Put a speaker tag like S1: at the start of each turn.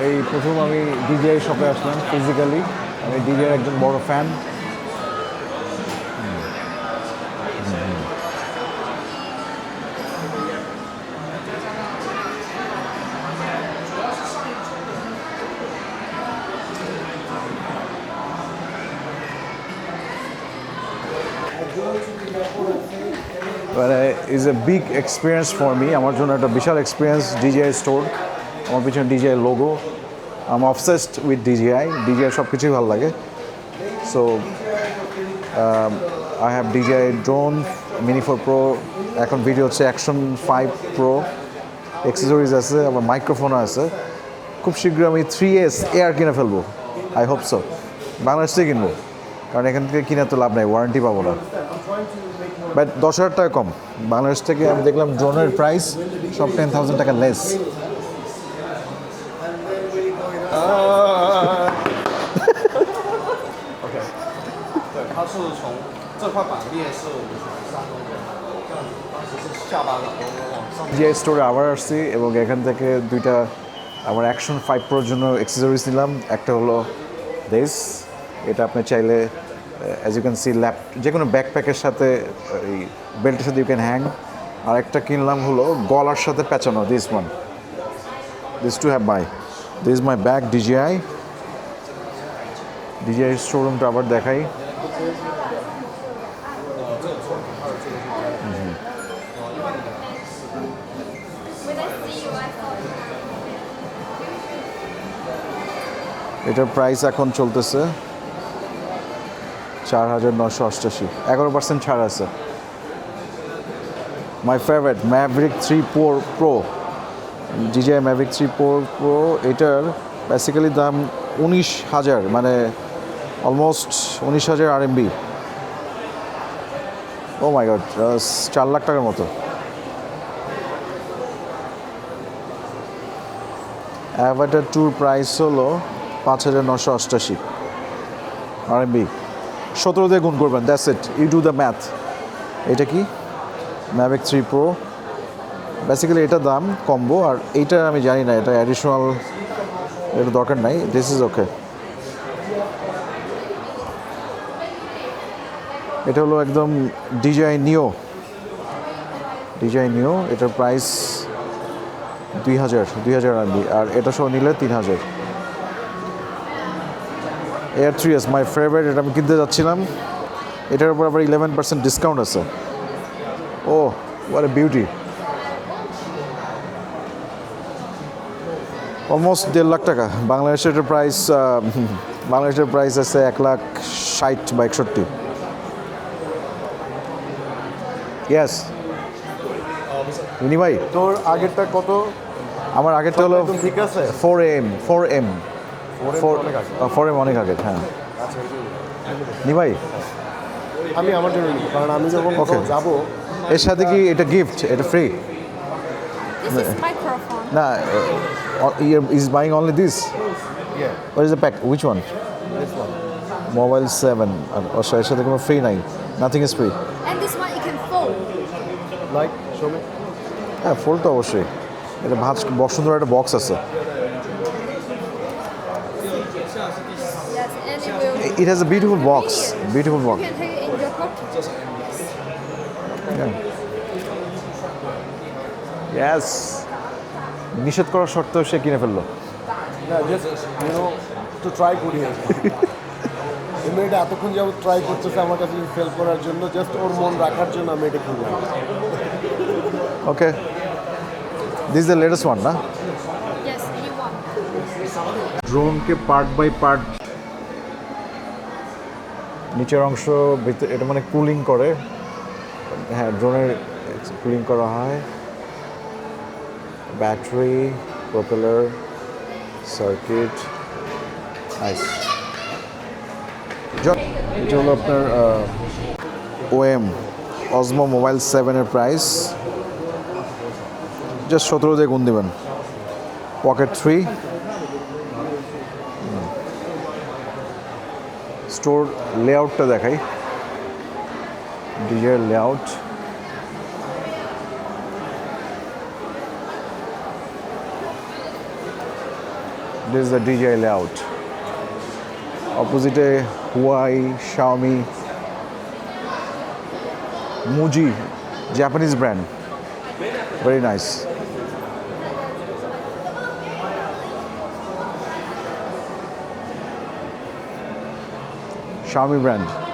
S1: এই প্রথম আমি ডিজিআই শপে আসলাম ফিজিক্যালি। আমি ডিজিআই একজন বড় fan. But it's a big experience for me. আমার জন্য একটা বিশাল এক্সপিরিয়েন্স DJI স্টোর। আমার পিছনে DJI logo. I'm obsessed with DJI. DJI সব কিছুই ভালো লাগে। So I have DJI drone Mini 4 Pro. এখন ভিডিও হচ্ছে Action 5 Pro. অ্যাক্সেসরিজ আছে, আবার মাইক্রোফোন আছে। খুব শীঘ্রই আমি 3S এয়ার কিনে ফেলবো। I hope so. বাংলাদেশ থেকে কিনবো, কারণ এখান থেকে কিনে তো লাভ নাই, ওয়ারেন্টি পাবো না। বাট 10,000 টাকা কম। বাংলাদেশ থেকে আমি দেখলাম ড্রোনের প্রাইস সব 10,000 টাকা লেস। DJI স্টোরে আবার আসছি এবং এখান থেকে দুইটা আমার Action 5 Proর জন্য অ্যাক্সেসরিজ নিলাম। একটা হলো দিস, এটা আপনি চাইলে অ্যাজ ইউ ক্যান সি যে কোনো ব্যাকপ্যাকের সাথে এই বেল্টের সাথে ইউ ক্যান হ্যাং। আর একটা কিনলাম হলো গলার সাথে পেঁচানো, this to have this my bag DJI শোরুমটা আবার দেখাই। এটার প্রাইস এখন চলতেছে 4,988, 11% ছাড় আছে। My favourite Maverick 3 Pro, DJI Mavic 3 Pro, এটার বেসিক্যালি দাম 19,000, মানে অলমোস্ট 19,000 RMB। ও মাই গড, 4 লাখ টাকার মতো। অ্যাভাটার ট্যুর প্রাইস হলো 5,988 RMB। 17 দিয়ে গুণ করবেন, that's it, you do the math. এটা কি Mavic 3 Pro, বেসিক্যালি এটা দাম কম্বো, আর এইটা আমি জানি না, এটা অ্যাডিশনাল, এটা দরকার নাই, দিস ইজ ওকে। এটা হলো একদম DJI Neo, এটার প্রাইস 2,000 RMB, আর এটা সহ নিলে 3,000। Air 3S মাই ফেভারিট, এটা আমি কিনতে যাচ্ছিলাম। এটার উপর আবার 11% ডিসকাউন্ট আছে। Oh what a beauty, almost 1.5 lakh টাকা। বাংলাদেশের প্রাইস আছে 1,60,000 বা 61। ইয়েস ভাই,
S2: তোর আগেরটা কত?
S1: আমার আগেরটা হলো
S2: ঠিক আছে,
S1: 4M 4M অনেক আগে। হ্যাঁ ভাই,
S2: আমি আমার জন্য নিব, কারণ আমি যখন কোথাও যাব।
S1: এর সাথে কি এটা গিফট, এটা ফ্রি?
S3: This is microphone.
S1: না, is buying only this?
S2: Yeah,
S1: What is the pack? Which one?
S2: this one.
S1: Mobile 7, আর এর সাথে কোনো ফ্রি নাই, nothing is free.
S3: And this one you can fold.
S2: Like, show me.
S1: হ্যাঁ, fold তো অবশ্যই। এটা বসুন্ধরা একটা বক্স আছে।
S3: Yes, and it will.
S1: It has a beautiful box. Beautiful box.
S3: You can take it in your pocket.
S1: Yes. নিষেধ করার সত্ত্বেও সে কিনে ফেললো।
S2: Yeah, just to try করি আর কি। এই মেয়েটা এতক্ষণ যাবত ট্রাই করতেছে আমার কাছে সেল করার জন্য, জাস্ট ওর মন রাখার জন্য আমি এটা কিনলাম।
S1: Okay, this is the latest one না?
S3: Yes, anyone.
S1: ড্রোনকে পার্ট বাই পার্ট, নিচের অংশ এটা মানে কুলিং করে। হ্যাঁ, ড্রোনের কুলিং করা হয়। Battery, propeller, circuit, nice. এটা হলো আপনার OM Osmo Mobile 7-এর প্রাইস জাস্ট 17 দিয়ে গুণ দেবেন। পকেট 3। স্টোর লেআউটটা দেখাই, DJI layout. This is the DJI layout. Opposite Huawei, Xiaomi, Muji, Japanese brand. Very nice. Xiaomi brand.